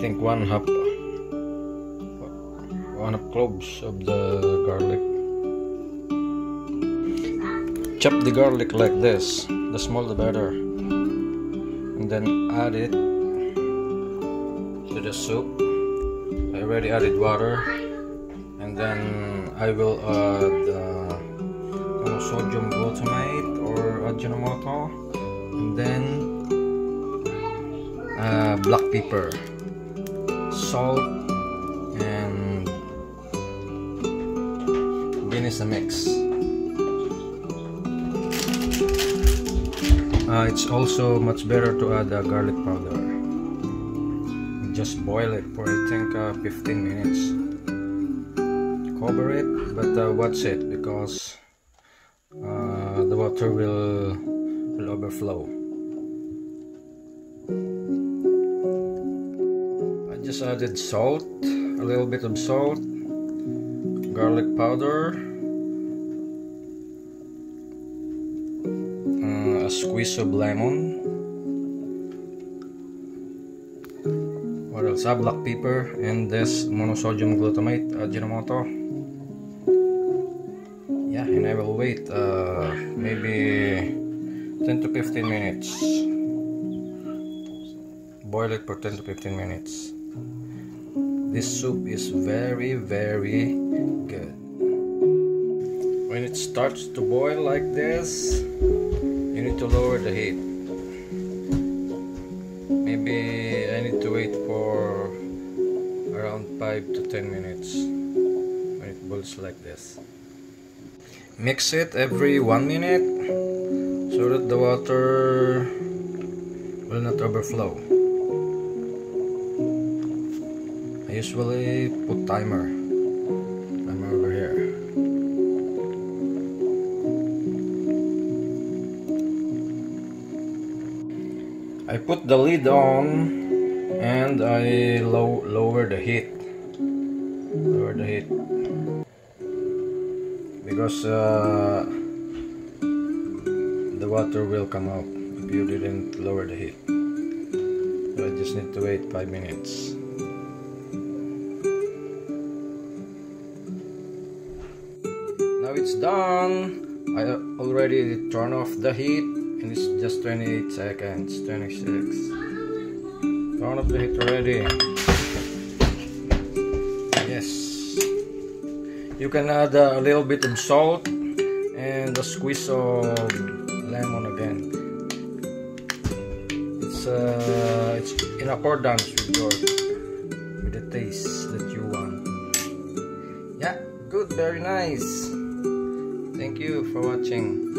think one half cloves of the garlic. Chop the garlic like this, the smaller the better, and then add it to the soup. I already added water, and then I will add sodium glutamate or Ajinomoto, and then black pepper, salt, and finish the mix. It's also much better to add garlic powder. Just boil it for I think 15 minutes. Cover it, but watch it because the water will overflow. I just added salt, a little bit of salt, garlic powder, a squeeze of lemon. What else? Black pepper and this monosodium glutamate, Ajinomoto. Yeah, and I will wait maybe 10 to 15 minutes. Boil it for 10 to 15 minutes. This soup is very good. When it starts to boil like this, you need to lower the heat. Maybe I need to wait for around 5 to 10 minutes when it boils like this. Mix it every 1 minute so that the water will not overflow. I usually put timer over here. I put the lid on and I lower the heat. Because the water will come out if you didn't lower the heat. So I just need to wait 5 minutes. Now it's done. I already turned off the heat and it's just 28 seconds, 26. Turn off the heat already. Yes. You can add a little bit of salt and a squeeze of lemon again. It's in accordance with the taste that you want. Yeah, good, very nice. Thank you for watching.